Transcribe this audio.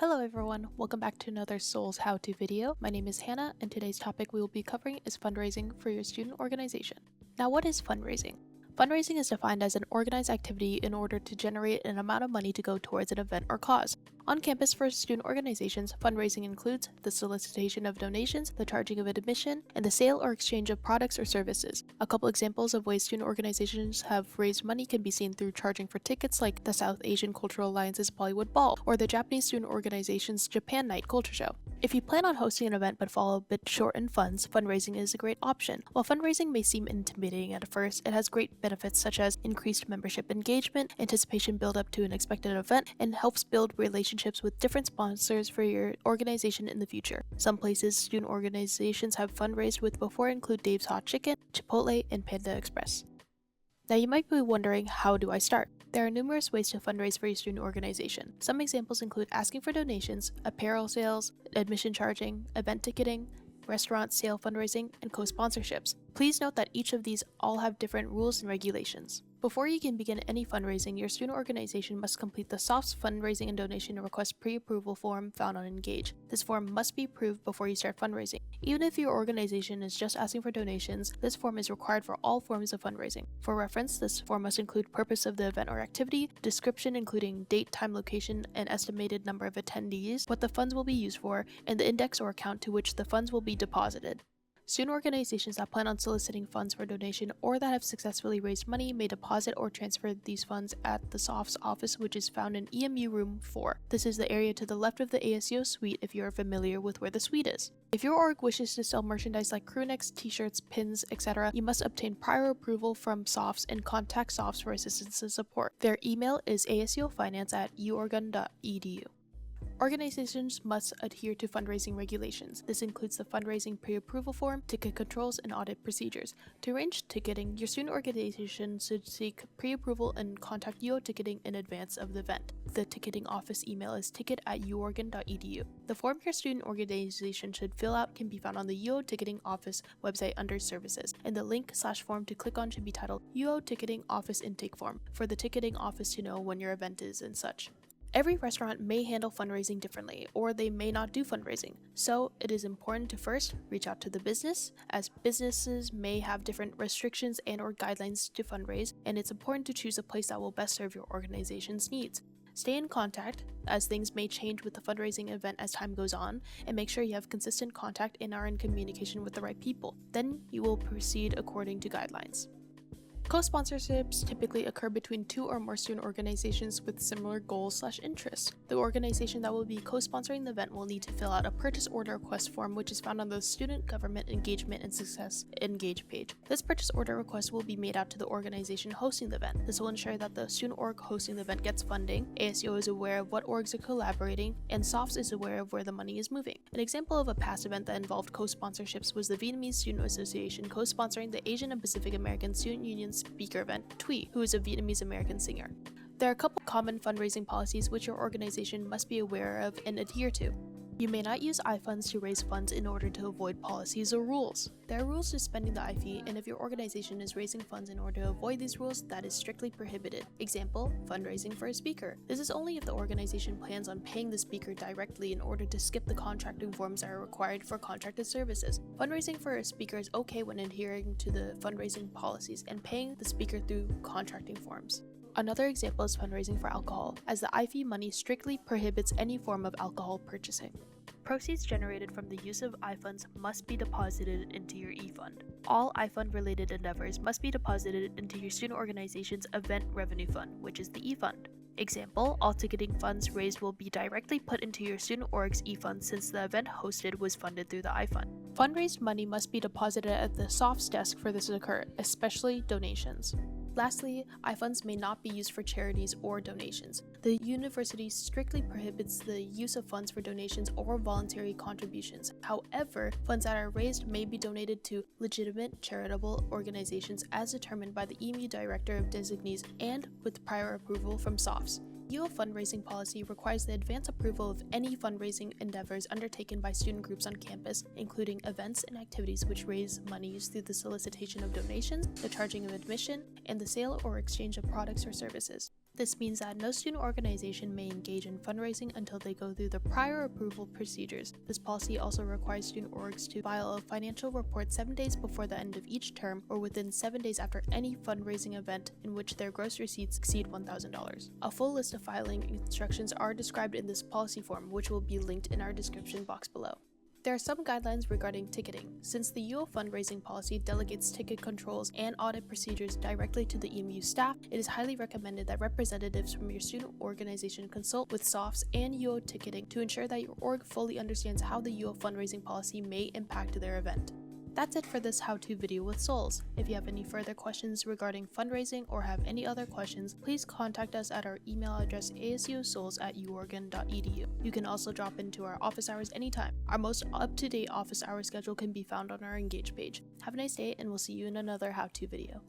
Hello everyone, welcome back to another Souls how-to video. My name is Hannah and today's topic we will be covering is fundraising for your student organization. Now what is fundraising? Fundraising is defined as an organized activity in order to generate an amount of money to go towards an event or cause. On campus for student organizations, fundraising includes the solicitation of donations, the charging of admission, and the sale or exchange of products or services. A couple examples of ways student organizations have raised money can be seen through charging for tickets like the South Asian Cultural Alliance's Bollywood Ball or the Japanese student organization's Japan Night Culture Show. If you plan on hosting an event but fall a bit short in funds, fundraising is a great option. While fundraising may seem intimidating at first, it has great benefits such as increased membership engagement, anticipation build up to an expected event, and helps build relationships with different sponsors for your organization in the future. Some places student organizations have fundraised with before include Dave's Hot Chicken, Chipotle, and Panda Express. Now you might be wondering, how do I start? There are numerous ways to fundraise for your student organization. Some examples include asking for donations, apparel sales, admission charging, event ticketing, restaurant sale fundraising, and co-sponsorships. Please note that each of these all have different rules and regulations. Before you can begin any fundraising, your student organization must complete the SOFT's fundraising and donation request pre-approval form found on Engage. This form must be approved before you start fundraising. Even if your organization is just asking for donations, this form is required for all forms of fundraising. For reference, this form must include purpose of the event or activity, description including date, time, location, and estimated number of attendees, what the funds will be used for, and the index or account to which the funds will be deposited. Student organizations that plan on soliciting funds for donation or that have successfully raised money may deposit or transfer these funds at the SOFT's office, which is found in EMU Room 4. This is the area to the left of the ASO suite if you are familiar with where the suite is. If your org wishes to sell merchandise like crew necks, t-shirts, pins, etc., you must obtain prior approval from SOFTs and contact SOFTs for assistance and support. Their email is asofinance@uorgan.edu. Organizations must adhere to fundraising regulations. This includes the fundraising pre-approval form, ticket controls, and audit procedures. To arrange ticketing, your student organization should seek pre-approval and contact UO Ticketing in advance of the event. The ticketing office email is ticket@uorgan.edu. The form your student organization should fill out can be found on the UO Ticketing office website under Services, and the link/form to click on should be titled UO Ticketing Office Intake Form for the ticketing office to know when your event is and such. Every restaurant may handle fundraising differently, or they may not do fundraising, so it is important to first reach out to the business, as businesses may have different restrictions and/or guidelines to fundraise, and it's important to choose a place that will best serve your organization's needs. Stay in contact, as things may change with the fundraising event as time goes on, and make sure you have consistent contact and are in communication with the right people. Then you will proceed according to guidelines. Co-sponsorships typically occur between two or more student organizations with similar goals/interests. The organization that will be co-sponsoring the event will need to fill out a purchase order request form, which is found on the Student Government Engagement and Success Engage page. This purchase order request will be made out to the organization hosting the event. This will ensure that the student org hosting the event gets funding, ASO is aware of what orgs are collaborating, and SOFTS is aware of where the money is moving. An example of a past event that involved co-sponsorships was the Vietnamese Student Association co-sponsoring the Asian and Pacific American Student Union speaker event, Thuy, who is a Vietnamese American singer. There are a couple common fundraising policies which your organization must be aware of and adhere to. You may not use iFunds to raise funds in order to avoid policies or rules. There are rules to spending the iFee, and if your organization is raising funds in order to avoid these rules, that is strictly prohibited. Example, fundraising for a speaker. This is only if the organization plans on paying the speaker directly in order to skip the contracting forms that are required for contracted services. Fundraising for a speaker is okay when adhering to the fundraising policies and paying the speaker through contracting forms. Another example is fundraising for alcohol, as the iFee money strictly prohibits any form of alcohol purchasing. Proceeds generated from the use of iFunds must be deposited into your eFund. All iFund-related endeavors must be deposited into your student organization's event revenue fund, which is the eFund. Example, all ticketing funds raised will be directly put into your student org's eFund since the event hosted was funded through the iFund. Fundraised money must be deposited at the SOFT's desk for this to occur, especially donations. Lastly, iFunds may not be used for charities or donations. The university strictly prohibits the use of funds for donations or voluntary contributions. However, funds that are raised may be donated to legitimate charitable organizations as determined by the EMU Director of Designees and with prior approval from SOFTs. UO fundraising policy requires the advance approval of any fundraising endeavors undertaken by student groups on campus, including events and activities which raise monies through the solicitation of donations, the charging of admission, and the sale or exchange of products or services. This means that no student organization may engage in fundraising until they go through the prior approval procedures. This policy also requires student orgs to file a financial report 7 days before the end of each term or within 7 days after any fundraising event in which their gross receipts exceed $1,000. A full list of filing instructions are described in this policy form, which will be linked in our description box below. There are some guidelines regarding ticketing. Since the UO fundraising policy delegates ticket controls and audit procedures directly to the EMU staff, it is highly recommended that representatives from your student organization consult with SOFs and UO ticketing to ensure that your org fully understands how the UO fundraising policy may impact their event. That's it for this how-to video with Souls. If you have any further questions regarding fundraising or have any other questions, please contact us at our email address asusouls@uoregon.edu. You can also drop into our office hours anytime. Our most up-to-date office hour schedule can be found on our Engage page. Have a nice day, and we'll see you in another how-to video.